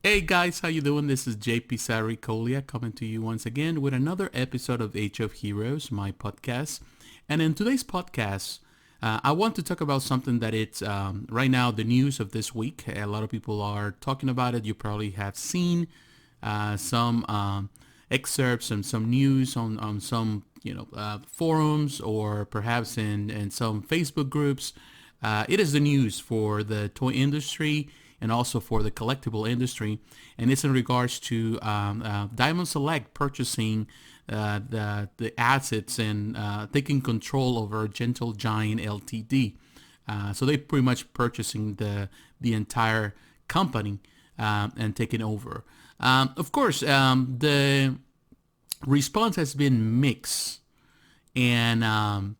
Hey guys, how you doing? This is JP Saricolia coming to you once again with another episode of Age of Heroes, my podcast. And in today's podcast, I want to talk about something that it's right now the news of this week. A lot of people are talking about it. You probably have seen some excerpts and some news on some forums or perhaps in some Facebook groups. It is the news for the toy industry and also for the collectible industry, and it's in regards to Diamond Select purchasing the assets and taking control over Gentle Giant LTD. So they're pretty much purchasing the entire company and taking over. Of course, the response has been mixed, and a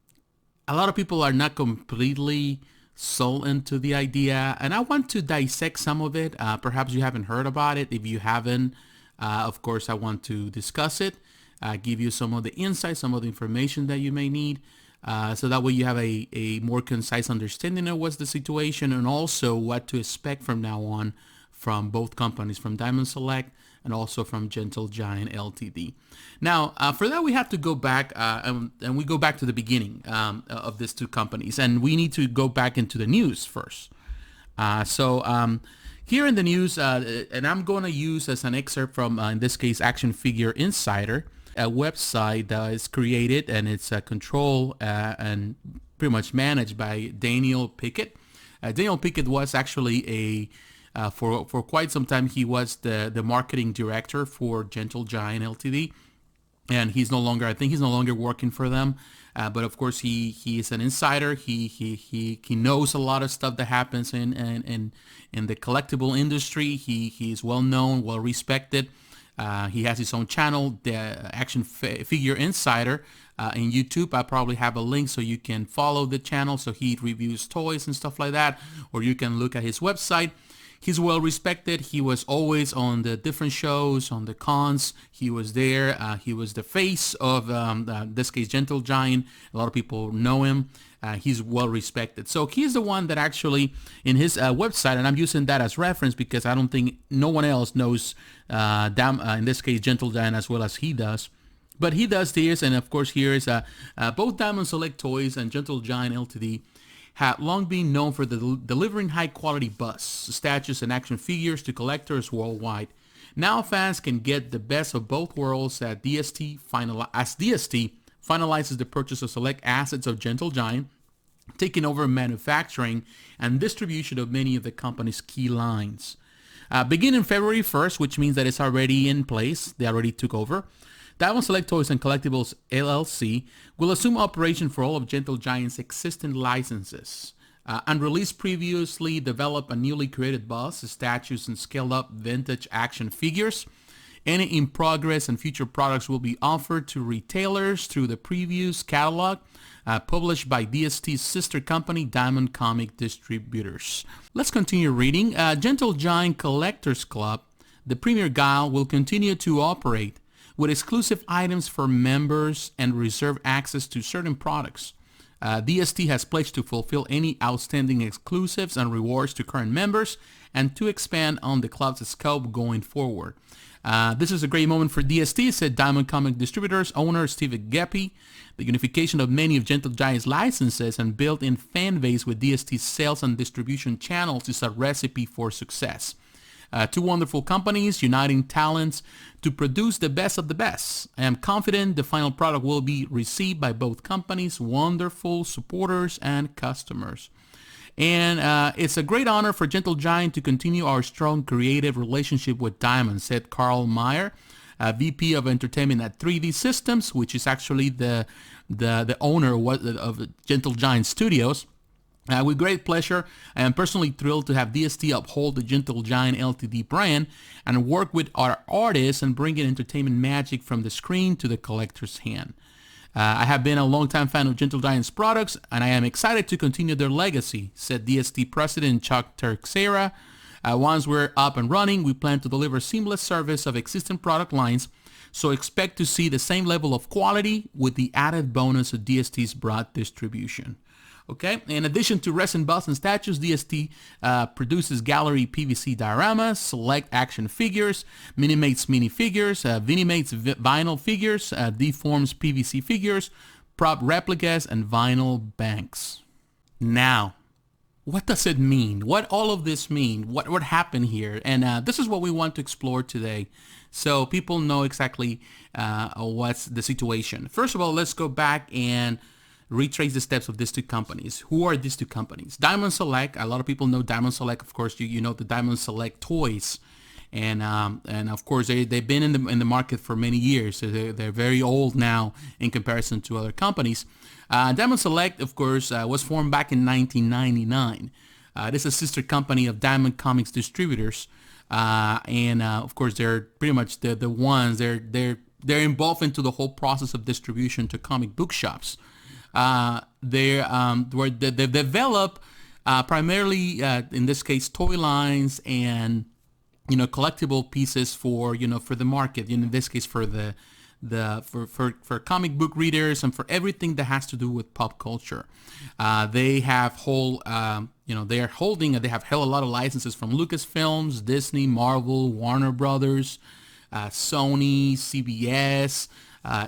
lot of people are not completely sold into the idea, and I want to dissect some of it. Perhaps you haven't heard about it. If you haven't, of course, I want to discuss it, give you some of the insights, some of the information that you may need, so that way you have a more concise understanding of what's the situation and also what to expect from now on from both companies, from Diamond Select and also from Gentle Giant LTD. Now, for that, we have to go back, and we go back to the beginning of these two companies, and we need to go back into the news first. So here in the news, and I'm going to use as an excerpt from, in this case, Action Figure Insider, a website that is created and it's controlled and pretty much managed by Daniel Pickett. Daniel Pickett was actually for quite some time, he was the marketing director for Gentle Giant LTD, and he's no longer, I think he's no longer working for them. But of course, he is an insider. He knows a lot of stuff that happens in the collectible industry. He is well known, well respected. He has his own channel, the Action Figure Insider, in YouTube. I probably have a link so you can follow the channel. So he reviews toys and stuff like that, or you can look at his website. He's well respected. He was always on the different shows, on the cons. He was there. He was the face of, this case, Gentle Giant. A lot of people know him. He's well respected. So he's the one that actually, in his website, and I'm using that as reference because I don't think no one else knows, in this case, Gentle Giant as well as he does. But he does this, and of course here is both Diamond Select Toys and Gentle Giant LTD have long been known for delivering high-quality busts, statues, and action figures to collectors worldwide. Now fans can get the best of both worlds as DST finalizes the purchase of select assets of Gentle Giant, taking over manufacturing and distribution of many of the company's key lines. Beginning February 1st, which means that it's already in place, they already took over, Diamond Select Toys and Collectibles LLC will assume operation for all of Gentle Giant's existing licenses. Unreleased previously developed and newly created busts, statues, and scaled-up vintage action figures. Any in progress and future products will be offered to retailers through the previews catalog published by DST's sister company, Diamond Comic Distributors. Let's continue reading. Gentle Giant Collectors Club, the premier guile, will continue to operate with exclusive items for members and reserve access to certain products. DST has pledged to fulfill any outstanding exclusives and rewards to current members and to expand on the club's scope going forward. This is a great moment for DST, said Diamond Comic Distributors owner Steve Geppi. The unification of many of Gentle Giant's licenses and built-in fan base with DST's sales and distribution channels is a recipe for success. Two wonderful companies uniting talents to produce the best of the best. I am confident the final product will be received by both companies' wonderful supporters and customers. And it's a great honor for Gentle Giant to continue our strong creative relationship with Diamond, said Carl Meyer, VP of Entertainment at 3D Systems, which is actually the owner of Gentle Giant Studios. With great pleasure, I am personally thrilled to have DST uphold the Gentle Giant LTD brand and work with our artists and bring in entertainment magic from the screen to the collector's hand. I have been a longtime fan of Gentle Giant's products, and I am excited to continue their legacy, said DST President Chuck Terxera. Once we're up and running, we plan to deliver seamless service of existing product lines, so expect to see the same level of quality with the added bonus of DST's broad distribution. Okay, in addition to resin busts and statues, DST produces gallery PVC dioramas, select action figures, Minimates minifigures, Vinimates vinyl figures, Deforms PVC figures, prop replicas, and vinyl banks. Now, what does it mean? What all of this mean? What happened here? And this is what we want to explore today, so people know exactly what's the situation. First of all, let's go back and retrace the steps of these two companies. Who are these two companies? Diamond Select. A lot of people know Diamond Select. Of course, you know the Diamond Select toys, and of course they've been in the market for many years. So they're very old now in comparison to other companies. Diamond Select, of course, was formed back in 1999. This is a sister company of Diamond Comics Distributors, and of course they're pretty much the ones they're involved into the whole process of distribution to comic book shops. They develop primarily in this case toy lines and collectible pieces for for the market. In this case for for comic book readers and for everything that has to do with pop culture. They have they have held a lot of licenses from Lucasfilms, Disney, Marvel, Warner Brothers, Sony, CBS,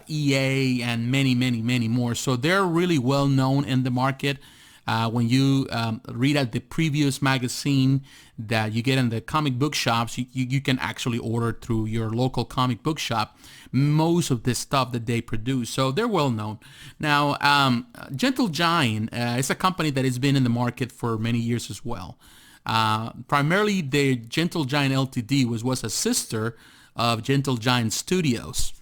EA, and many more. So they're really well known in the market. When you read at the previous magazine that you get in the comic book shops, you can actually order through your local comic book shop most of the stuff that they produce. So they're well known. Now, Gentle Giant is a company that has been in the market for many years as well. Primarily, the Gentle Giant LTD was a sister of Gentle Giant Studios.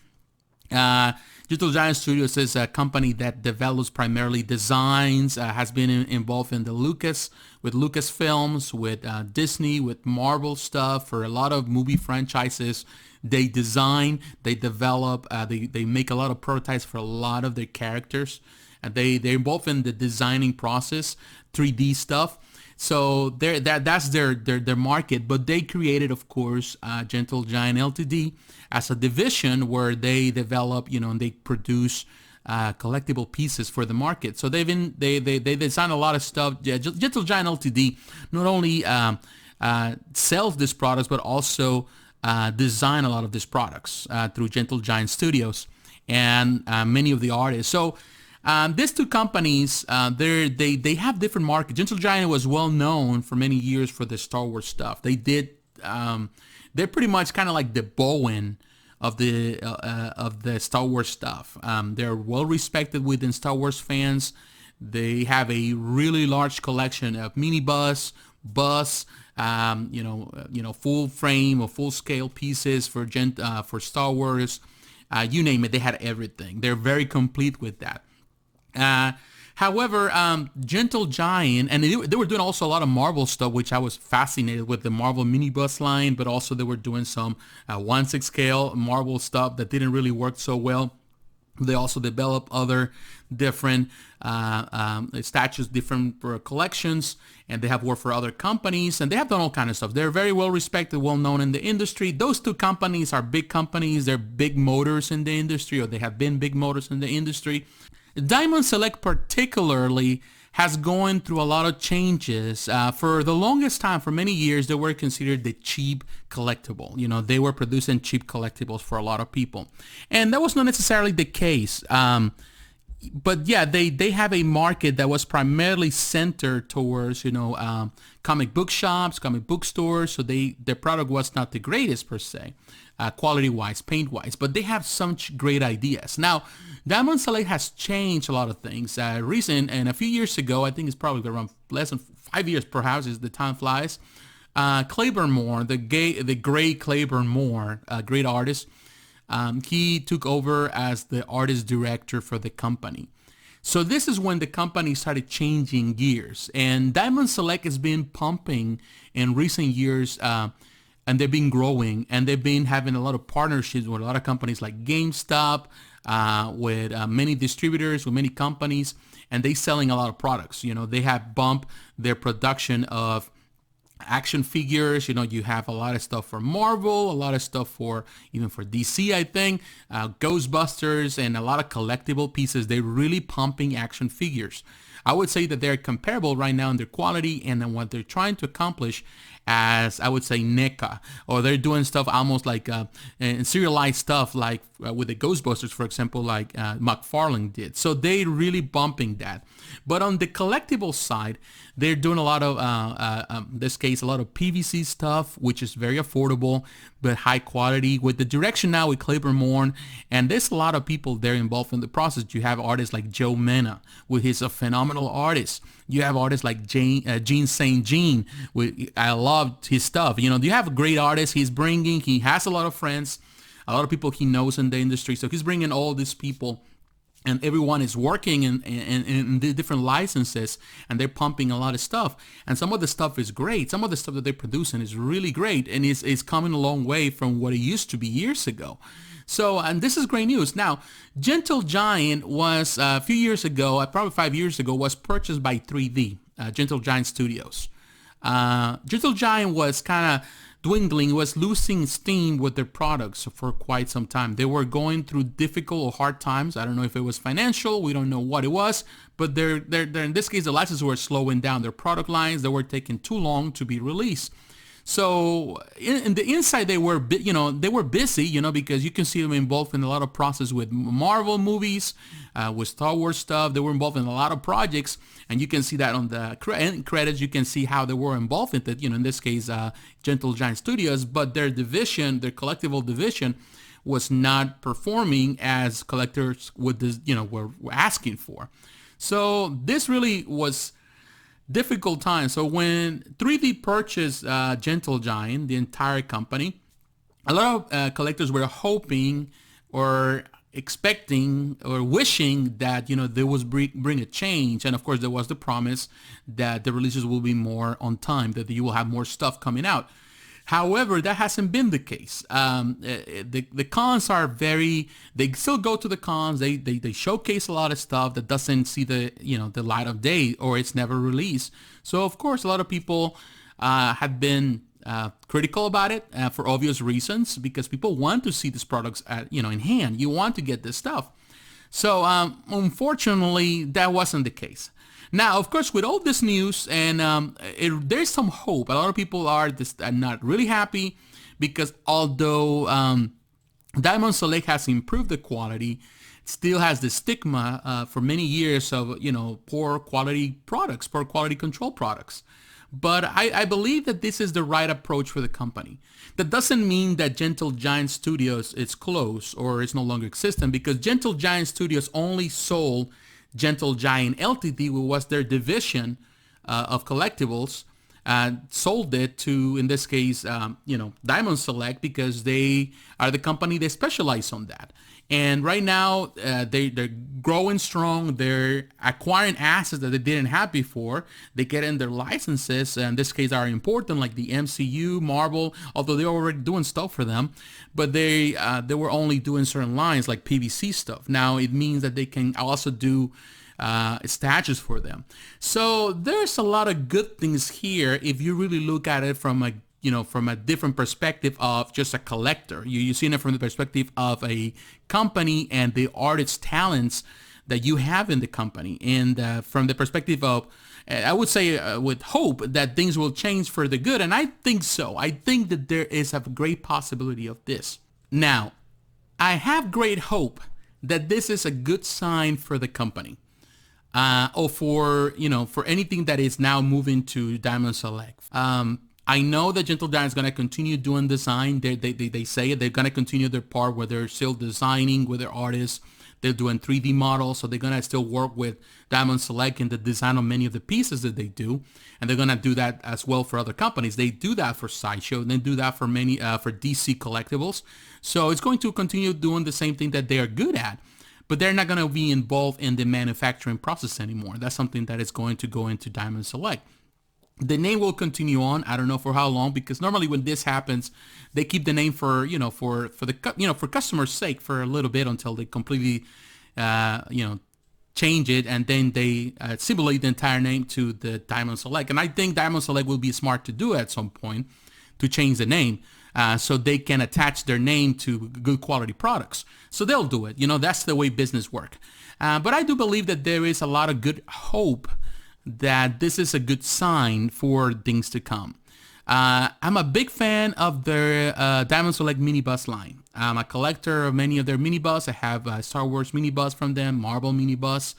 Gentle Giant Studios is a company that develops primarily designs, has been involved in with Lucasfilms, with Disney, with Marvel stuff for a lot of movie franchises. They design, they develop, they make a lot of prototypes for a lot of their characters. They're involved in the designing process, 3D stuff. So that's their market, but they created, of course, Gentle Giant LTD as a division where they develop, and they produce collectible pieces for the market. So they design a lot of stuff. Gentle Giant LTD not only sells these products, but also design a lot of these products through Gentle Giant Studios and many of the artists. So these two companies, they have different markets. Gentle Giant was well known for many years for the Star Wars stuff. They're pretty much kind of like the Bowen of the Star Wars stuff. They're well respected within Star Wars fans. They have a really large collection of mini bus, full frame or full scale pieces for Star Wars. You name it, they had everything. They're very complete with that. However, Gentle Giant, and they were doing also a lot of Marvel stuff, which I was fascinated with, the Marvel minibus line, but also they were doing some 1/6 scale Marvel stuff that didn't really work so well. They also developed other different statues, different collections, and they have worked for other companies, and they have done all kind of stuff. They're very well respected, well known in the industry. Those two companies are big companies. They're big motors in the industry, or they have been big motors in the industry. Diamond Select particularly has gone through a lot of changes. For the longest time, for many years, they were considered the cheap collectible. They were producing cheap collectibles for a lot of people. And that was not necessarily the case. But yeah, they have a market that was primarily centered towards, comic book shops, comic book stores. So their product was not the greatest per se, quality-wise, paint-wise, but they have such great ideas. Now, Diamond Select has changed a lot of things. And a few years ago, I think it's probably around less than 5 years perhaps, as the time flies, Claiborne Moore, the great Claiborne Moore, a great artist, he took over as the artist director for the company. So this is when the company started changing gears, and Diamond Select has been pumping in recent years, and they've been growing, and they've been having a lot of partnerships with a lot of companies like GameStop, with many distributors, with many companies, and they selling a lot of products. They have bumped their production of action figures. You have a lot of stuff for Marvel, a lot of stuff even for DC, I think, Ghostbusters, and a lot of collectible pieces. They're really pumping action figures. I would say that they're comparable right now in their quality and in what they're trying to accomplish as, I would say, NECA, or they're doing stuff almost like serialized stuff like with the Ghostbusters, for example, like McFarlane did. So they're really bumping that. But on the collectible side, they're doing a lot of, in this case, a lot of PVC stuff, which is very affordable, but high quality. With the direction now with Claiborne Morn, and there's a lot of people there involved in the process. You have artists like Joe Mena, with his a phenomenal artist. You have artists like Gene St. Jean. I loved his stuff. You know, you have a great artist. He has a lot of friends, a lot of people he knows in the industry. So he's bringing all these people, and everyone is working in the different licenses, and they're pumping a lot of stuff. And some of the stuff is great. Some of the stuff that they're producing is really great, and is coming a long way from what it used to be years ago. So, and this is great news. Now, Gentle Giant was, a few years ago, probably 5 years ago, was purchased by 3D, Gentle Giant Studios. Gentle Giant was kind of dwindling, was losing steam with their products for quite some time. They were going through difficult or hard times. I don't know if it was financial. We don't know what it was. But they're in this case, the licenses were slowing down. Their product lines, they were taking too long to be released. So in the inside, they were busy, because you can see them involved in a lot of process with Marvel movies, with Star Wars stuff. They were involved in a lot of projects, and you can see that on the credits. You can see how they were involved in it. In this case, Gentle Giant Studios, but their division, their collectible division, was not performing as collectors were asking for. So this really was difficult time. So when 3D purchased Gentle Giant, the entire company, a lot of collectors were hoping or expecting or wishing that they would bring a change. And of course, there was the promise that the releases will be more on time, that you will have more stuff coming out. However, that hasn't been the case. The cons are they still go to the cons. They showcase a lot of stuff that doesn't see the light of day, or it's never released. So of course, a lot of people have been critical about it for obvious reasons, because people want to see these products in hand. You want to get this stuff. So unfortunately, that wasn't the case. Now, of course, with all this news, and there's some hope. A lot of people are not really happy, because although Diamond Select has improved the quality, it still has the stigma for many years of poor quality products, poor quality control products. But I believe that this is the right approach for the company. That doesn't mean that Gentle Giant Studios is closed or is no longer existent, because Gentle Giant Studios only sold Gentle Giant LTD, which was their division of collectibles, sold it to, in this case, Diamond Select, because they are the company that specialize on that. And right now, they're growing strong. They're acquiring assets that they didn't have before. They get in their licenses, and in this case are important, like the MCU, Marvel, although they're already doing stuff for them. But they were only doing certain lines like PVC stuff. Now it means that they can also do statues for them. So there's a lot of good things here if you really look at it from a different perspective of just a collector. You see it from the perspective of a company and the artist's talents that you have in the company. And from the perspective of, I would say with hope that things will change for the good. And I think so. I think that there is a great possibility of this. Now, I have great hope that this is a good sign for the company. Or for anything that is now moving to Diamond Select. I know that Gentle Giant is going to continue doing design. They say they're going to continue their part where they're still designing with their artists. They're doing 3D models, so they're going to still work with Diamond Select in the design of many of the pieces that they do. And they're going to do that as well for other companies. They do that for Sideshow, and they do that for many for DC Collectibles. So it's going to continue doing the same thing that they are good at. But they're not going to be involved in the manufacturing process anymore. That's something that is going to go into Diamond Select. The name will continue on. I don't know for how long, because normally when this happens, they keep the name for customers' sake for a little bit until they completely change it, and then they simulate the entire name to the Diamond Select. And I think Diamond Select will be smart to do at some point to change the name. so they can attach their name to good quality products. So they'll do it. That's the way business work. But I do believe that there is a lot of good hope that this is a good sign for things to come. I'm a big fan of their Diamond Select minibus line. I'm a collector of many of their minibus. I have Star Wars minibus from them, Marvel minibus.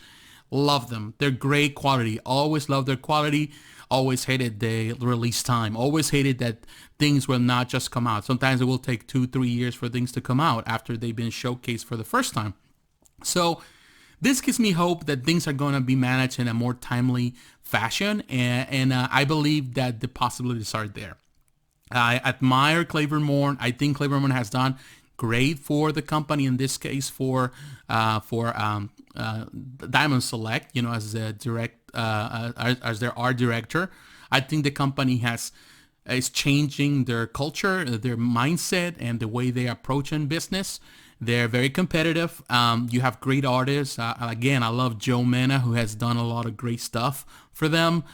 Love them. They're great quality. Always love their quality. Always hated the release time. Always hated that things will not just come out. Sometimes it will take 2-3 years for things to come out after they've been showcased for the first time. So this gives me hope that things are going to be managed in a more timely fashion, and I believe that the possibilities are there. I admire Clavermore. I think Clavermore has done great for the company, in this case for Diamond Select, as a as their art director. I think the company is changing their culture, their mindset, and the way they approach in business. They're very competitive. You have great artists. Again, I love Joe Mena, who has done a lot of great stuff for them.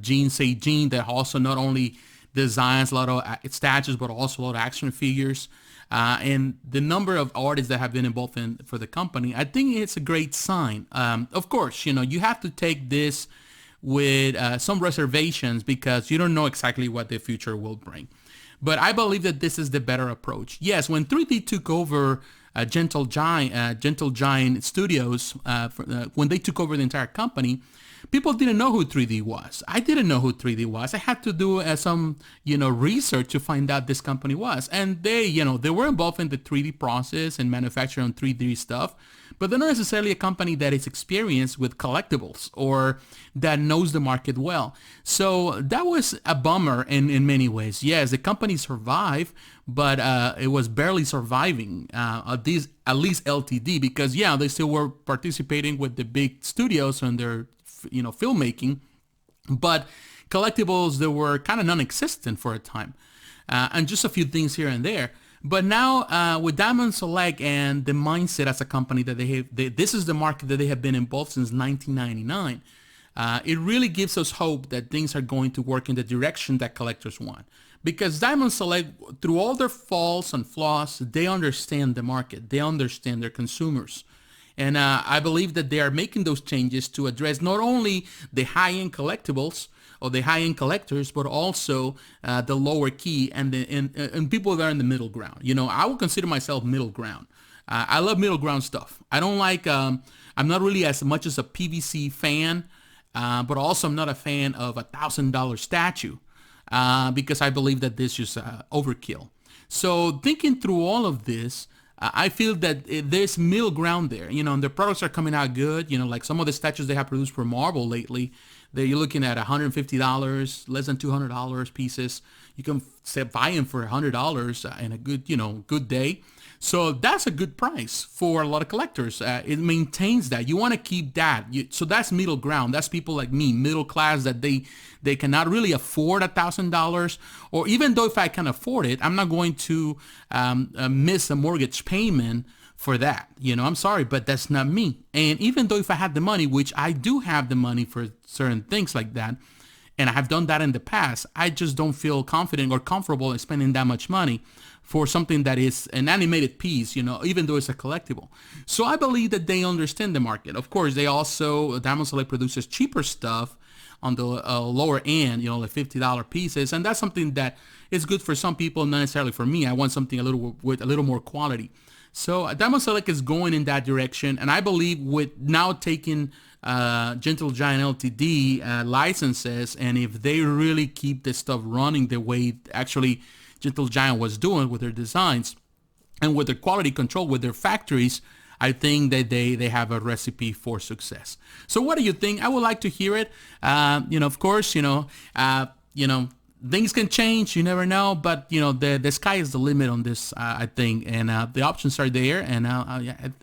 Gene St. Jean, that also not only designs a lot of statues, but also a lot of action figures. And the number of artists that have been involved for the company, I think it's a great sign. Of course, you have to take this with some reservations because you don't know exactly what the future will bring. But I believe that this is the better approach. Yes, when 3D took over Gentle Giant Studios, when they took over the entire company, people didn't know who 3D was. I didn't know who 3D was. I had to do some, research to find out this company was. And they were involved in the 3D process and manufacturing 3D stuff, but they're not necessarily a company that is experienced with collectibles or that knows the market well. So that was a bummer in many ways. Yes, the company survived, but it was barely surviving, at least LTD, because they still were participating with the big studios and their filmmaking, but Collectibles, they were kind of non-existent for a time, and just a few things here and there. But now with Diamond Select and the mindset as a company that they have, this is the market that they have been involved since 1999. It really gives us hope that things are going to work in the direction that collectors want. Because Diamond Select, through all their faults and flaws, they understand the market. They understand their consumers. And I believe that they are making those changes to address not only the high-end collectibles or the high-end collectors, but also the lower key and people that are in the middle ground. I would consider myself middle ground. I love middle ground stuff. I don't like, I'm not really as much as a PVC fan, but also I'm not a fan of $1,000 statue because I believe that this is overkill. So thinking through all of this, I feel that there's middle ground there, and the products are coming out good. Like some of the statues they have produced for Marvel lately, you're looking at $150, less than $200 pieces. You can buy them for $100 in a good day. So that's a good price for a lot of collectors. It maintains that. You want to keep that. So that's middle ground. That's people like me, middle class, that they cannot really afford $1,000. Or even though if I can afford it, I'm not going to miss a mortgage payment for that. I'm sorry, but that's not me. And even though if I had the money, which I do have the money for certain things like that, and I have done that in the past, I just don't feel confident or comfortable in spending that much money for something that is an animated piece, even though it's a collectible. So I believe that they understand the market. Of course, Diamond Select produces cheaper stuff on the lower end, like $50 pieces, and that's something that is good for some people, not necessarily for me. I want something with a little more quality. So Diamond Select is going in that direction, and I believe with now taking Gentle Giant LTD licenses, and if they really keep this stuff running the way actually Gentle Giant was doing with their designs and with their quality control with their factories, I think that they have a recipe for success. So what do you think? I would like to hear it. Of course, things can change. You never know, but the sky is the limit on this, I think, and the options are there, and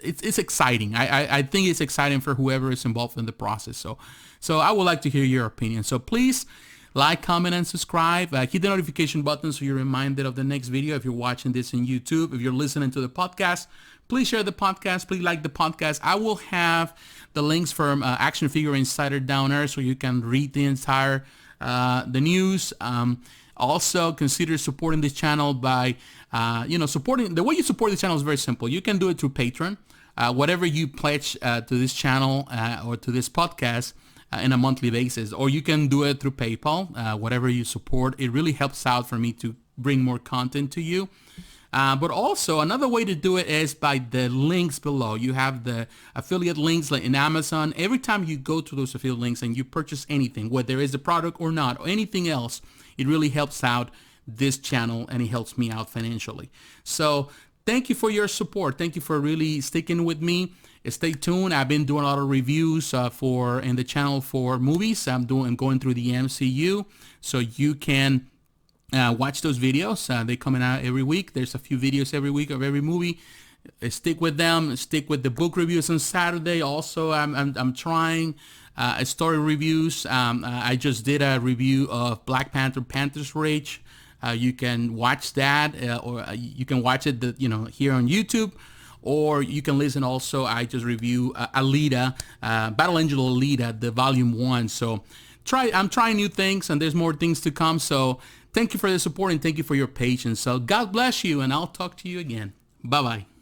it's exciting. I think it's exciting for whoever is involved in the process. So I would like to hear your opinion. So please like, comment, and subscribe. Hit the notification button so you're reminded of the next video. If you're watching this on YouTube, if you're listening to the podcast, please share the podcast. Please like the podcast. I will have the links from Action Figure Insider down there so you can read the entire the news. Also, consider supporting this channel by, supporting. The way you support this channel is very simple. You can do it through Patreon. Whatever you pledge to this channel or to this podcast in a monthly basis, or you can do it through PayPal. Whatever you support, it really helps out for me to bring more content to you. But also another way to do it is by the links below. You have the affiliate links like in Amazon. Every time you go to those affiliate links and you purchase anything, whether it's a product or not, or anything else, it really helps out this channel and it helps me out financially. So thank you for your support. Thank you for really sticking with me. Stay tuned. I've been doing a lot of reviews in the channel for movies. I'm going through the MCU, so you can watch those videos. They're coming out every week. There's a few videos every week of every movie. Stick with them. Stick with the book reviews on Saturday. Also, I'm trying story reviews. I just did a review of Black Panther: Panther's Rage. You can watch that, or you can watch it, here on YouTube, or you can listen. Also, I just review Alita, Battle Angel Alita, the Volume 1. So I'm trying new things, and there's more things to come. So thank you for the support and thank you for your patience. So God bless you, and I'll talk to you again. Bye-bye.